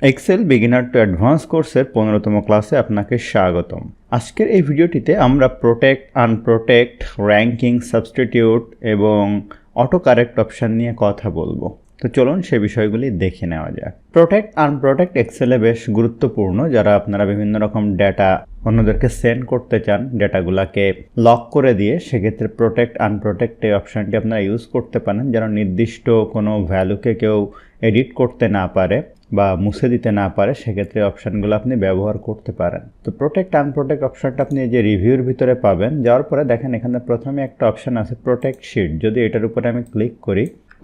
Excel beginner to advance কোর্সের 15তম ক্লাসে আপনাকে স্বাগতম। আজকের এই ভিডিওটিতে আমরা প্রোটেক্ট, আনপ্রোটেক্ট, র্যাঙ্কিং, সাবস্টিটিউট এবং অটো কারেক্ট অপশান নিয়ে কথা বলবো। তো চলুন সে বিষয়গুলি দেখে নেওয়া যাক। প্রোটেক্ট, আনপ্রোটেক্ট এক্সেলে বেশ গুরুত্বপূর্ণ। যারা আপনারা বিভিন্ন রকম ডেটা অন্যদেরকে সেন্ড করতে চান, ডেটাগুলোকে লক করে দিয়ে, সেক্ষেত্রে প্রোটেক্ট, আনপ্রোটেক্ট এই অপশানটি আপনারা ইউজ করতে পারেন, যেন নির্দিষ্ট কোনো ভ্যালুকে কেউ এডিট করতে না পারে বা মুছে দিতে না পারে। সেক্ষেত্রে অপশানগুলো আপনি ব্যবহার করতে পারেন। তো প্রোটেক্ট, আনপ্রোটেক্ট অপশানটা আপনি যে রিভিউর ভিতরে পাবেন। যাওয়ার পরে দেখেন এখানে প্রথমে একটা অপশান আছে প্রোটেক্ট শিট। যদি এটার উপরে আমি ক্লিক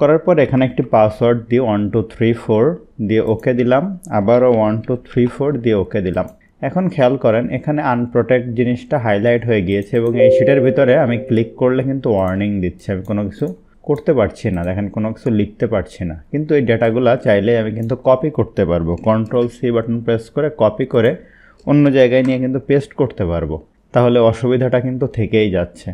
করার পর এখানে একটি পাসওয়ার্ড দিয়ে 1 2 3 4 দিয়ে ওকে দিলাম, আবারও 1 2 3 4 দিয়ে ওকে দিলাম। এখন খেয়াল করেন এখানে আনপ্রোটেক্ট জিনিসটা হাইলাইট হয়ে গিয়েছে এবং এই শিটের ভিতরে আমি ক্লিক করলে কিন্তু ওয়ার্নিং দিচ্ছে, আমি কোনো কিছু করতে পারছি না। দেখেন কোনো কিছু লিখতে পারছি না, কিন্তু এই ডেটাগুলো চাইলে আমি কিন্তু কপি করতে পারবো। Ctrl+C বাটন প্রেস করে কপি করে অন্য জায়গায় নিয়ে কিন্তু পেস্ট করতে পারবো। তাহলে অসুবিধাটা কিন্তু থেকেই যাচ্ছে।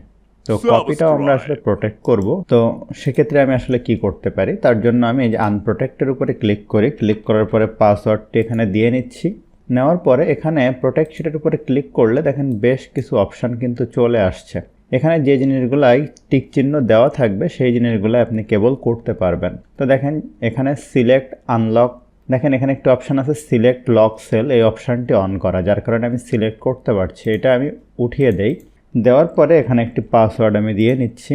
তো কপিটাও আমরা আসলে প্রোটেক্ট করব। তো সেক্ষেত্রে আমি আসলে কি করতে পারি, তার জন্য আমি এই যে আনপ্রোটেক্টের উপরে ক্লিক করি। ক্লিক করার পরে পাসওয়ার্ডটি এখানে দিয়ে নিচ্ছি। নেওয়ার পরে এখানে প্রোটেক্ট শিটের উপরে ক্লিক করলে দেখেন বেশ কিছু অপশান কিন্তু চলে আসছে। এখানে যে জিনিসগুলাই টিক চিহ্ন দেওয়া থাকবে সেই জিনিসগুলো আপনি কেবল করতে পারবেন। তো দেখেন এখানে সিলেক্ট আনলক, দেখেন এখানে একটা অপশান আছে সিলেক্ট লক সেল, এই অপশানটি অন করা, যার কারণে আমি সিলেক্ট করতে পারছি। এটা আমি উঠিয়ে দেই। দেওয়ার পরে এখানে একটি পাসওয়ার্ড আমি দিয়ে নিচ্ছি,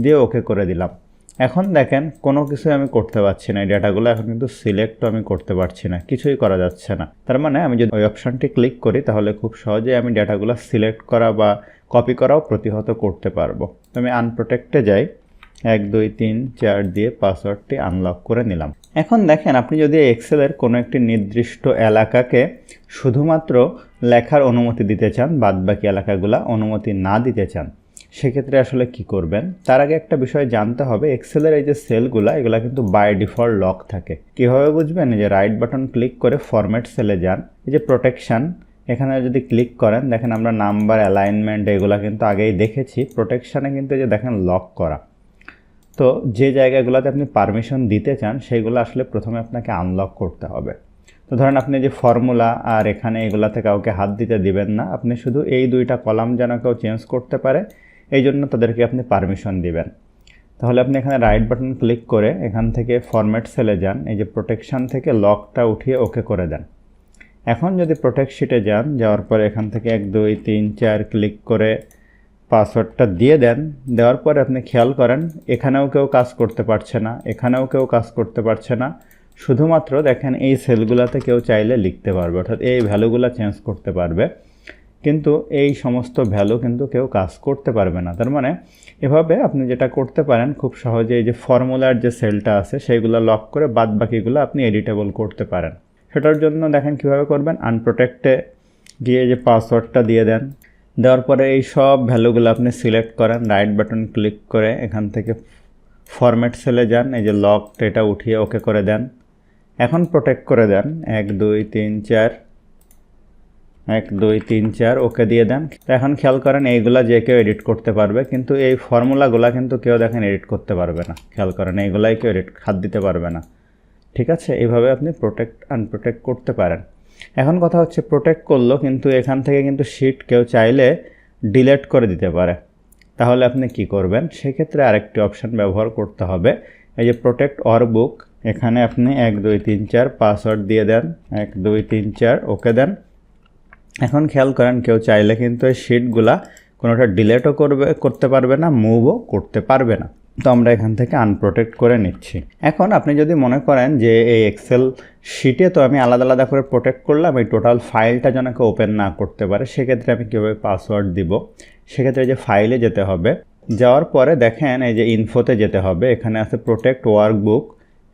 দিয়ে ওকে করে দিলাম। এখন দেখেন কোনো কিছু আমি করতে পারছি না, এই ডেটাগুলো এখন কিন্তু সিলেক্টও আমি করতে পারছি না, কিছুই করা যাচ্ছে না। তার মানে আমি যদি ওই অপশানটি ক্লিক করি তাহলে খুব সহজেই আমি ডেটাগুলো সিলেক্ট করা বা কপি করাও প্রতিহত করতে পারবো। তো আমি আনপ্রোটেক্টে যাই, 1 2 3 4 দিয়ে পাসওয়ার্ডটি আনলক করে নিলাম। এখন দেখেন আপনি যদি এক্সেলের কোনো একটি নির্দিষ্ট এলাকাকে শুধুমাত্র লেখার অনুমতি দিতে চান, বাদবাকি এলাকাগুলো অনুমতি না দিতে চান, সেক্ষেত্রে আসলে কি করবেন। তার আগে একটা বিষয় জানতে হবে, এক্সেলের এই যে সেলগুলো এগুলো কিন্তু বাই ডিফল্ট লক থাকে। কীভাবে বুঝবেন? এই যে রাইট বাটন ক্লিক করে ফরম্যাট সেলে যান, এই যে প্রোটেকশান এখানে যদি ক্লিক করেন দেখেন আমরা নাম্বার, অ্যালাইনমেন্ট এগুলো কিন্তু আগেই দেখেছি। প্রোটেকশানে কিন্তু এই যে দেখেন লক করা। তো যে জায়গাগুলোতে আপনি পারমিশন দিতে চান সেইগুলো আসলে প্রথমে আপনাকে আনলক করতে হবে। তো ধরেন আপনি যে ফর্মুলা আর এখানে এগুলাতে কাউকে হাত দিতে দিবেন না, আপনি শুধু এই দুইটা কলাম যেন কেউ চেঞ্জ করতে পারে এই জন্য তাদেরকে আপনি পারমিশন দিবেন। তাহলে আপনি এখানে রাইট বাটন ক্লিক করে এখান থেকে ফরম্যাট সেলে যান, এই যে প্রোটেকশান থেকে লকটা উঠিয়ে ওকে করে দেন। এখন যদি প্রোটেক্ট শিটে যান, যাওয়ার পরে এখান থেকে 1 2 3 4 ক্লিক করে পাসওয়ার্ডটা দিয়ে দেন। দেওয়ার পরে আপনি খেয়াল করেন এখানেও কেউ কাজ করতে পারছে না, এখানেও কেউ কাজ করতে পারছে না। শুধুমাত্র দেখেন এই সেলগুলোতে কেউ চাইলে লিখতে পারবে, অর্থাৎ এই ভ্যালুগুলো চেঞ্জ করতে পারবে, কিন্তু এই সমস্ত ভ্যালু কিন্তু কেউ কাজ করতে পারবে না। তার মানে এভাবে আপনি যেটা করতে পারেন খুব সহজে, এই যে ফর্মুলার যে সেলটা আছে সেইগুলো লক করে বাদ বাকিগুলো আপনি এডিটেবল করতে পারেন। সেটার জন্য দেখেন কিভাবে করবেন, আনপ্রোটেক্টে গিয়ে যে পাসওয়ার্ডটা দিয়ে দেন। দেওয়ার পরে এই সব ভ্যালুগুলো আপনি সিলেক্ট করেন, রাইট বাটন ক্লিক করে এখান থেকে ফরম্যাট সেলে যান, এই যে লকটা এটা উঠিয়ে ওকে করে দেন। এখন প্রোটেক্ট করে দেন, 1 2 3 4 1 2 3 4 ওকে দিয়ে দেন। এখন খেয়াল করেন এইগুলা যে কেউ এডিট করতে পারবে, কিন্তু এই ফর্মুলাগুলা কিন্তু কেউ দেখেন এডিট করতে পারবে না। খেয়াল করেন এইগুলাই কেউ এডিট হাত দিতে পারবে না। ঠিক আছে, এইভাবে আপনি প্রোটেক্ট, আনপ্রোটেক্ট করতে পারেন। এখন কথা হচ্ছে প্রোটেক্ট করলো, কিন্তু এখান থেকে কিন্তু শিট কেউ চাইলে ডিলিট করে দিতে পারে। তাহলে আপনি কি করবেন? সেক্ষেত্রে আরেকটি অপশান ব্যবহার করতে হবে, এই যে প্রোটেক্ট অর বুক, এখানে আপনি 1 2 3 4 পাসওয়ার্ড দিয়ে দেন, 1 2 3 4 ওকে দেন। এখন খেয়াল করেন কেউ চাইলে কিন্তু এই শিটগুলা কোনোটা ডিলিটও করতে পারবে না, মুভও করতে পারবে না। তো আমরা এখান থেকে আনপ্রোটেক্ট করে নিচ্ছি। এখন আপনি যদি মনে করেন যে এই এক্সেল শিটে তো আমি আলাদা আলাদা করে প্রোটেক্ট করলাম, এই টোটাল ফাইলটা যেন কেউ ওপেন না করতে পারে, সেক্ষেত্রে আমি কীভাবে পাসওয়ার্ড দিব? সেক্ষেত্রে যে ফাইলে যেতে হবে, যাওয়ার পরে দেখেন এই যে ইনফোতে যেতে হবে, এখানে আছে প্রোটেক্ট ওয়ার্কবুক।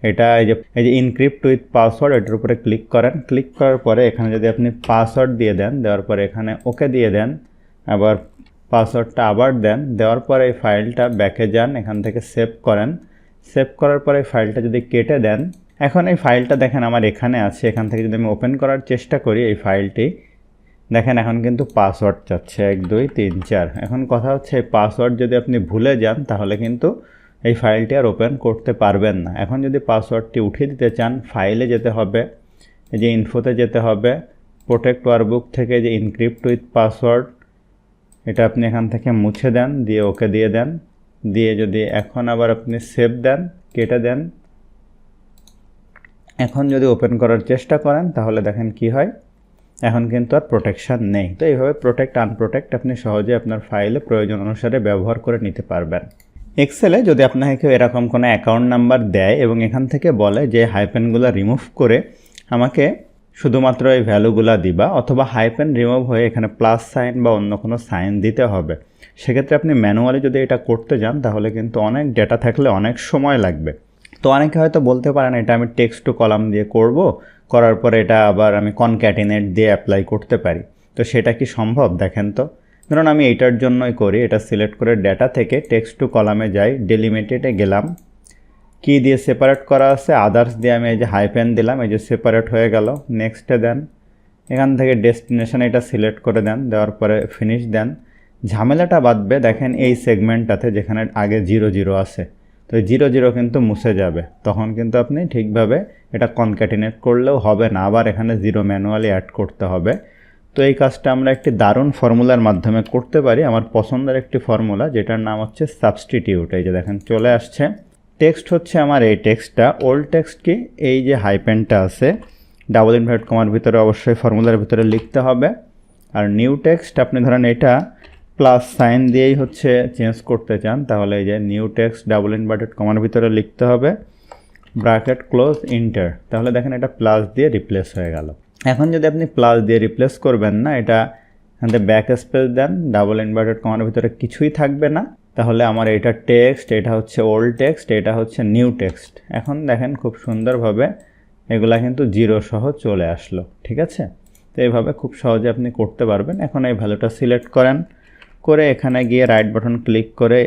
এটা এই যে ইনক্রিপ্ট উইথ পাসওয়ার্ড, এটার উপরে ক্লিক করেন। ক্লিক করার পরে এখানে যদি আপনি পাসওয়ার্ড দিয়ে দেন, দেওয়ার পরে এখানে ওকে দিয়ে দেন, আবার পাসওয়ার্ডটা আবার দেন, দেওয়ার পরে এই ফাইলটা ব্যাকে যান, এখান থেকে সেভ করেন। সেভ করার পরে এই ফাইলটা যদি কেটে দেন, এখন এই ফাইলটা দেখেন আমার এখানে আছে। এখান থেকে যদি আমি ওপেন করার চেষ্টা করি এই ফাইলটি, দেখেন এখন কিন্তু পাসওয়ার্ড চাচ্ছে 1 2 3 4। এখন কথা হচ্ছে এই পাসওয়ার্ড যদি আপনি ভুলে যান তাহলে কিন্তু এই ফাইলটি আর ওপেন করতে পারবেন না। এখন যদি পাসওয়ার্ডটি উঠিয়ে দিতে চান, ফাইলে যেতে হবে, এই যে ইনফোতে যেতে হবে, প্রোটেক্ট ওয়ার্কবুক থেকে যে ইনক্রিপ্ট উইথ পাসওয়ার্ড, এটা আপনি এখান থেকে মুছে দেন, দিয়ে ওকে দিয়ে দেন। দিয়ে যদি এখন আবার আপনি সেভ দেন, কেটে দেন, এখন যদি ওপেন করার চেষ্টা করেন তাহলে দেখেন কি হয়, এখন কিন্তু আর প্রোটেকশান নেই। তো এইভাবে প্রোটেক্ট আনপ্রোটেক্ট আপনি সহজে আপনার ফাইলে প্রয়োজন অনুসারে ব্যবহার করে নিতে পারবেন। এক্সেলে যদি আপনাকে কেউ এরকম কোনো অ্যাকাউন্ট নাম্বার দেয় এবং এখান থেকে বলে যে হাইপেনগুলো রিমুভ করে আমাকে শুধুমাত্র এই ভ্যালুগুলো দিবা, অথবা হাইপেন রিমুভ হয়ে এখানে প্লাস সাইন বা অন্য কোনো সাইন দিতে হবে, সেক্ষেত্রে আপনি ম্যানুয়ালি যদি এটা করতে যান তাহলে কিন্তু অনেক ডেটা থাকলে অনেক সময় লাগবে। তো অনেকে হয়তো বলতে পারেন এটা আমি টেক্সট টু কলাম দিয়ে করব, করার পরে এটা আবার আমি কনক্যাটিনেট দিয়ে অ্যাপ্লাই করতে পারি। তো সেটা কি সম্ভব? দেখেন তো, ধরুন আমি এইটার জন্যই করি, এটা সিলেক্ট করে ডেটা থেকে টেক্সট টু কলামে যাই, ডেলিমিটেডে গেলাম, কি দিয়ে সেপারেট করা আছে, আদার্স দিয়ে আমি এই যে হাইপেন দিলাম, এই যে সেপারেট হয়ে গেল, নেক্সটে দেন, এখান থেকে ডেস্টিনেশন এটা সিলেক্ট করে দেন, দেওয়ার পরে ফিনিশ দেন। ঝামেলাটা বাঁধবে দেখেন এই সেগমেন্টটাতে যেখানে আগে 0 আছে, তো 0 কিন্তু মুছে যাবে, তখন কিন্তু আপনি ঠিকভাবে এটা কনক্যাটিনেট করলেও হবে না, আবার এখানে 0 ম্যানুয়ালি অ্যাড করতে হবে। তো এই কাজটা আমরা একটি দারুণ ফর্মুলার মাধ্যমে করতে পারি, আমার পছন্দের একটি ফর্মুলা যেটার নাম হচ্ছে সাবস্টিটিউট। এই যে দেখেন চলে আসছে, টেক্সট হচ্ছে আমার এই টেক্সটটা, ওল্ড টেক্সট কি এই যে হাইপেনটা আছে ডাবল ইনভার্টেড কমার ভিতরে অবশ্যই ফর্মুলার ভিতরে লিখতে হবে। আর নিউ টেক্সট আপনি ধরেন এটা প্লাস সাইন দিয়েই হচ্ছে চেঞ্জ করতে চান, তাহলে এই যে নিউ টেক্সট ডাবল ইনভার্টেড কমার ভিতরে লিখতে হবে, ব্র্যাকেট ক্লোজ ইন্টার, তাহলে দেখেন এটা প্লাস দিয়ে রিপ্লেস হয়ে গেল। এখন যদি আপনি প্লাস দিয়ে রিপ্লেস করবেন না, এটা এখান থেকে ব্যাক স্পেস দেন, ডাবল ইনভার্টেড কমার ভিতরে কিছুই থাকবে না, তাহলে আমার এটা টেক্সট, এটা হচ্ছে ওল্ড টেক্সট, এটা হচ্ছে নিউ টেক্সট। এখন দেখেন খুব সুন্দরভাবে এগুলা কিন্তু 0 সহ চলে আসলো, ঠিক আছে? তো এইভাবে খুব সহজে আপনি করতে পারবেন। এখন এই ভ্যালুটা সিলেক্ট করেন, করে এখানে গিয়ে রাইট বাটন ক্লিক করে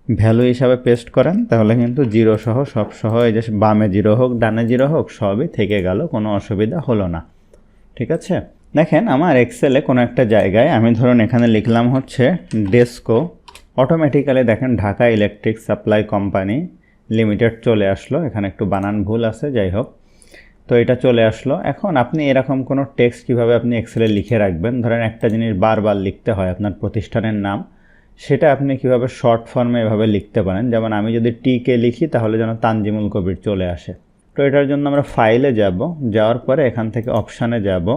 ভ্যালু হিসাবে পেস্ট করেন, তাহলে কিন্তু 0 সহ সব সহ এই যে বামে 0 হোক ডানে 0 হোক সবই থেকে গেল, কোনো অসুবিধা হলো না, ঠিক আছে? দেখেন আমার এক্সেলে কোনো একটা জায়গায় আমি ধরুন এখানে লিখলাম হচ্ছে ডেস্কো, অটোমেটিক্যালি দেখেন Dhaka electric supply company limited চলে আসলো, এখানে একটু বানান ভুল আছে, যাই হোক, তো এটা চলে আসলো। এখন আপনি এরকম কোনো টেক্সট কীভাবে আপনি এক্সেলে লিখে রাখবেন, ধরেন একটা জিনিস বারবার লিখতে হয় আপনার প্রতিষ্ঠানের নাম, সেটা আপনি কিভাবে শর্ট ফর্মে এভাবে লিখতে পারেন, যেমন আমি যদি টিকে লিখি তাহলে যেন তানজিমুল কবির চলে আসে। তো এটার জন্য আমরা ফাইলে যাব, যাওয়ার পরে এখান থেকে অপশানে যাব,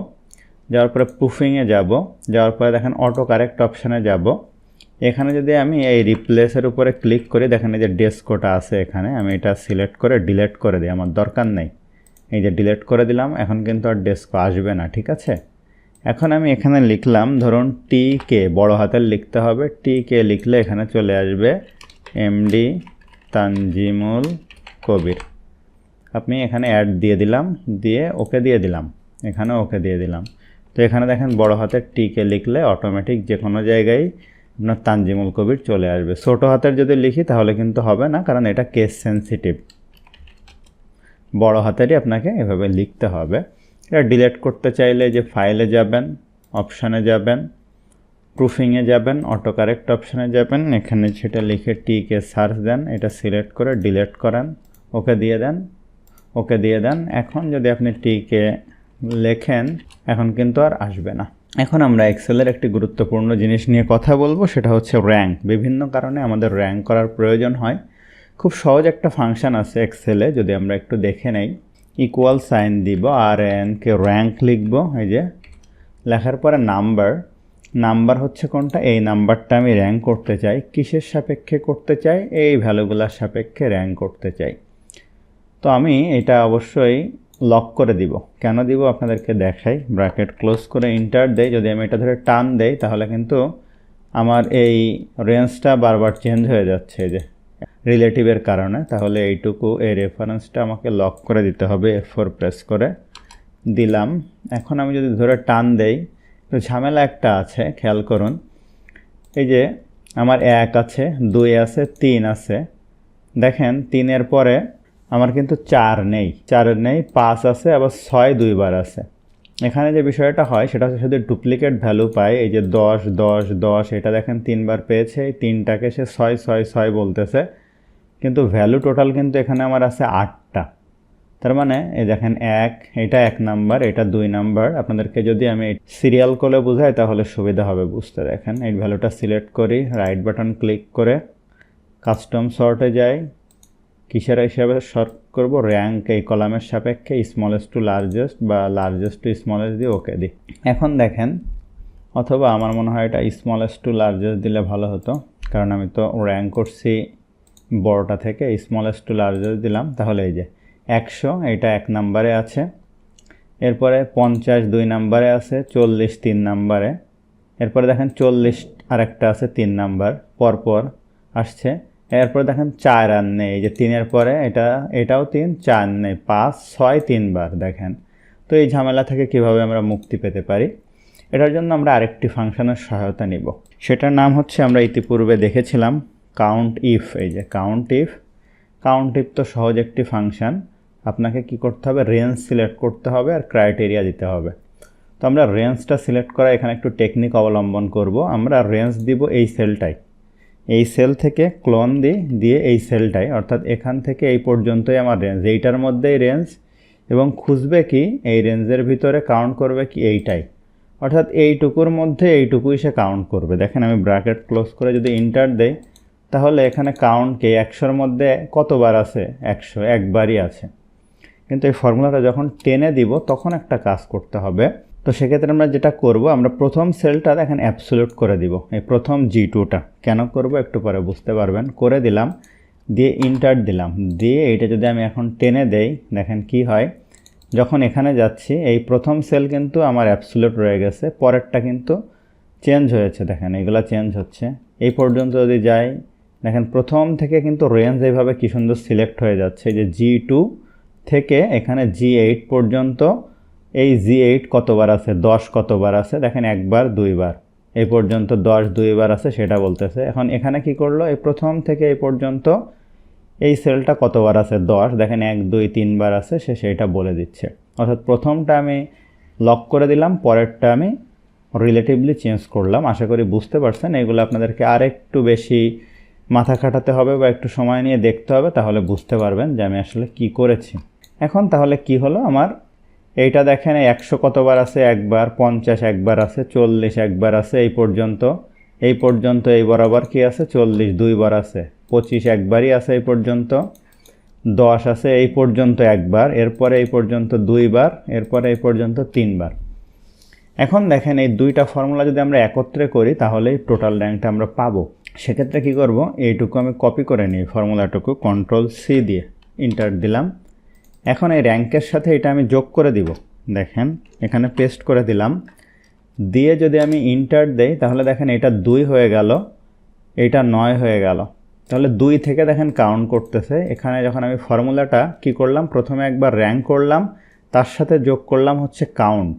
যাওয়ার পরে প্রুফিংয়ে যাব, যাওয়ার পরে দেখেন অটো কারেক্ট অপশানে যাব, এখানে যদি আমি এই রিপ্লেসের উপরে ক্লিক করি, দেখেন এই যে ডেস্কোটা আছে এখানে, আমি এটা সিলেক্ট করে ডিলিট করে দিই, আমার দরকার নেই, এই যে ডিলিট করে দিলাম, এখন কিন্তু আর ডেস্কো আসবে না, ঠিক আছে? এখন আমি এখানে লিখলাম ধরুন টিকে, বড় হাতের লিখতে হবে, টিকে লিখলে এখানে চলে আসবে এমডি তানজিমুল কবির, আপনি এখানে অ্যাড দিয়ে দিলাম, দিয়ে ওকে দিয়ে দিলাম, এখানে ওকে দিয়ে দিলাম। তো এখানে দেখেন বড় হাতের টিকে লিখলে অটোমেটিক যে কোনো জায়গায় আপনার তানজিমুল কবির চলে আসবে। ছোটো হাতের যদি লিখি তাহলে কিন্তু হবে না, কারণ এটা কেস সেন্সিটিভ, বড় হাতেরই আপনাকে এভাবে লিখতে হবে। এটা ডিলিট করতে চাইলে যে ফাইলে যাবেন, অপশানে যাবেন, প্রুফিংয়ে যাবেন, অটো কারেক্ট অপশানে যাবেন, এখানে সেটা লিখে টিকে সার্চ দেন, এটা সিলেক্ট করে ডিলিট করেন, ওকে দিয়ে দেন, ওকে দিয়ে দেন। এখন যদি আপনি টিকে লেখেন এখন কিন্তু আর আসবে না। এখন আমরা এক্সেলের একটি গুরুত্বপূর্ণ জিনিস নিয়ে কথা বলবো, সেটা হচ্ছে র্যাঙ্ক। বিভিন্ন কারণে আমাদের র্যাঙ্ক করার প্রয়োজন হয়। খুব সহজ একটা ফাংশন আছে এক্সেলে, যদি আমরা একটু দেখে নেই, ইকুয়াল সাইন দিব আর এনকে র্যাঙ্ক লিখব, এই যে লেখার পরে নাম্বার, নাম্বার হচ্ছে কোনটা, এই নাম্বারটা আমি র্যাঙ্ক করতে চাই, কিসের সাপেক্ষে করতে চাই, এই ভ্যালুগুলোর সাপেক্ষে র্যাঙ্ক করতে চাই। তো আমি এটা অবশ্যই লক করে দিব, কেন দিব আপনাদেরকে দেখাই, ব্র্যাকেট ক্লোজ করে ইন্টার দেই, যদি আমি এটা ধরে টান দেই তাহলে কিন্তু আমার এই রেঞ্জটা বারবার চেঞ্জ হয়ে যাচ্ছে যে রিলেটিভের কারণে, তাহলে এইটুকু এই রেফারেন্সটা আমাকে লক করে দিতে হবে, F4 প্রেস করে দিলাম। এখন আমি যদি ধরে টান দেই, তো ঝামেলা একটা আছে, খেয়াল করুন, এই যে আমার 1 আছে, 2 আছে, 3 আছে, দেখেন 3-এর পরে আমার কিন্তু 4 নেই, 4 নেই, 5 আছে, আবার 6 2বার আছে। এখানে যে বিষয়টা হয় সেটা হচ্ছে শুধু ডুপ্লিকেট ভ্যালু পায়, এই যে 10 10 10, এটা দেখেন 3বার পেয়েছে, এই 3টাকে সে 6 6 6 বলতেছে, কিন্তু ভ্যালু টোটাল কিন্তু এখানে আমার আছে 8টা। তার মানে এই দেখেন এটা 1 নাম্বার, এটা 2 নাম্বার। আপনাদেরকে যদি আমি সিরিয়াল করে বোঝাই তাহলে সুবিধা হবে বুঝতে। দেখেন এই ভ্যালুটা সিলেক্ট করি, রাইট বাটন ক্লিক করে কাস্টম সর্টে যাই, কিসের হিসাবে সর্ট করব, র্যাঙ্ক এই কলামের সাপেক্ষে স্মলেস্ট টু লার্জেস্ট বা লার্জেস্ট টু স্মলেস্ট দিয়ে ওকে দিই। এখন দেখেন, অথবা আমার মনে হয় এটা স্মলেস্ট টু লার্জেস্ট দিলে ভালো হতো, কারণ আমি তো র্যাঙ্ক করছি বড়টা থেকে, স্মলেস্ট টু লার্জেস্ট দিলাম। তাহলে এই যে 100 এটা 1 নাম্বারে আছে, এরপরে 50 2 নাম্বারে আছে, 40 3 নাম্বারে, এরপরে দেখেন 40 আরেকটা আছে 3 নাম্বার পরপর আসছে। এরপরে দেখেন 4 আর নেই, এই যে 3-এর পরে এটাও 3, 4 নেই, 5 6 3বার। দেখেন তো এই ঝামেলা থেকে কিভাবে আমরা মুক্তি পেতে পারি, এটার জন্য আমরা আরেকটি ফাংশনের সহায়তা নিব। সেটার নাম হচ্ছে, আমরা ইতিপূর্বে দেখেছিলাম কাউন্ট ইফ। এই যে কাউন্ট ইফ তো সহজ একটি ফাংশন। আপনাকে কি করতে হবে, রেঞ্জ সিলেক্ট করতে হবে আর ক্রাইটেরিয়া দিতে হবে। তো আমরা রেঞ্জটা সিলেক্ট করা এখানে একটু টেকনিক অবলম্বন করব। আমরা রেঞ্জ দিব এই সেলটাই, এই সেল থেকে ক্লোন দিয়ে এই সেলটাই, অর্থাৎ এখান থেকে এই পর্যন্তই আমার রেঞ্জ, এইটার মধ্যেই রেঞ্জ, এবং খুঁজবে কি এই রেঞ্জের ভিতরে কাউন্ট করবে কি এইটাই, অর্থাৎ এইটুকুর মধ্যে এইটুকুই সে কাউন্ট করবে। দেখেন আমি ব্র্যাকেট ক্লোজ করে যদি ইন্টার দেই, তাহলে এখানে কাউন্ট কি 100-এর মধ্যে কতবার আছে, 100 একবারই আছে। কিন্তু এই ফর্মুলাটা যখন টেনে দিব তখন একটা কাজ করতে হবে। তো সেক্ষেত্রে আমরা যেটা করব, আমরা প্রথম সেলটা দেখেন অ্যাবসোলিউট করে দিব, এই প্রথম G2টা। কেন করব একটু পরে বুঝতে পারবেন। করে দিলাম, দিয়ে ইন্টার দিলাম, দিয়ে এইটা যদি আমি এখন টেনে দেই, দেখেন কি হয়, যখন এখানে যাচ্ছি এই প্রথম সেল কিন্তু আমার অ্যাবসোলিউট রয়ে গেছে, পরেরটা কিন্তু চেঞ্জ হয়েছে। দেখেন এগুলা চেঞ্জ হচ্ছে। এই পর্যন্ত যদি যাই, দেখেন প্রথম থেকে কিন্তু রেঞ্জ এইভাবে কি সুন্দর সিলেক্ট হয়ে যাচ্ছে, যে G2 থেকে এখানে G8 পর্যন্ত। এই G8 কতবার আছে, 10 কতবার আছে, দেখেন একবার 2বার, এই পর্যন্ত 10 2বার আছে সেটা বলতেছে। এখন এখানে কি করলো, এই প্রথম থেকে এই পর্যন্ত এই সেলটা কতবার আছে, 10, দেখেন 1 2 3বার আছে, সে সেইটা বলে দিচ্ছে। অর্থাৎ প্রথমটা আমি লক করে দিলাম, পরেরটা আমি রিলেটিভলি চেঞ্জ করলাম। আশা করি বুঝতে পারছেন। এগুলো আপনাদেরকে আরেকটু বেশি মাথা খাটাতে হবে বা একটু সময় নিয়ে দেখতে হবে, তাহলে বুঝতে পারবেন যে আমি আসলে কি করেছি। এখন তাহলে কি হলো, আমার এইটা দেখেন 100 কতবার আছে, একবার, 50 একবার আছে, 40 একবার আছে, এই পর্যন্ত এই বরাবর কি আছে, 40 2বার আছে, 25 একবারই আছে এই পর্যন্ত, 10 আছে এই পর্যন্ত একবার, এরপরে এই পর্যন্ত 2বার, এরপরে এই পর্যন্ত 3বার। এখন দেখেন এই দুইটা ফর্মুলা যদি আমরা একত্রে করি তাহলেই টোটাল র্যাঙ্কটা আমরা পাবো। সেক্ষেত্রে কি করব, এইটুকু আমি কপি করে নিই, ফর্মুলাটুকু Ctrl+C দিয়ে ইন্টার দিলাম। এখন এই র্যাঙ্কের সাথে এটা আমি যোগ করে দিব। দেখেন এখানে পেস্ট করে দিলাম, দিয়ে যদি আমি ইন্টার দেই তাহলে দেখেন এটা 2 হয়ে গেল, এটা 9 হয়ে গেল। তাহলে 2 থেকে দেখেন কাউন্ট করতেছে। এখানে যখন আমি ফর্মুলাটা কি করলাম, প্রথমে একবার র্যাঙ্ক করলাম, তার সাথে যোগ করলাম হচ্ছে কাউন্ট।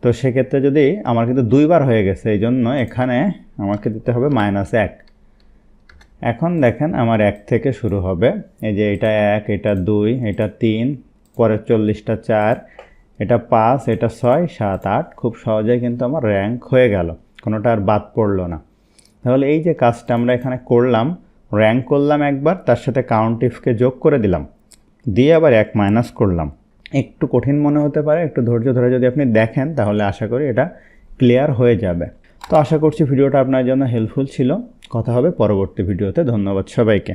তো সেক্ষেত্রে যদি আমার কিন্তু 2বার হয়ে গেছে, এই জন্য এখানে আমাকে দিতে হবে -1। এখন দেখেন আমার 1 থেকে শুরু হবে, এই যে এটা 1, এটা 2, এটা 3, পরের 40টা 4, এটা 5, এটা 6 7 8। খুব সহজেই কিন্তু আমার র্যাঙ্ক হয়ে গেল, কোনোটা আর বাদ পড়লো না। তাহলে এই যে কাজটা আমরা এখানে করলাম, র্যাঙ্ক করলাম একবার, তার সাথে কাউন্ট ইফকে যোগ করে দিলাম, দিয়ে আবার 1 মাইনাস করলাম। একটু কঠিন মনে হতে পারে, একটু ধৈর্য ধরে যদি আপনি দেখেন তাহলে আশা করি এটা ক্লিয়ার হয়ে যাবে। তো আশা করছি ভিডিওটা আপনার জন্য হেল্পফুল ছিল। কথা হবে পরবর্তী ভিডিওতে। ধন্যবাদ সবাইকে।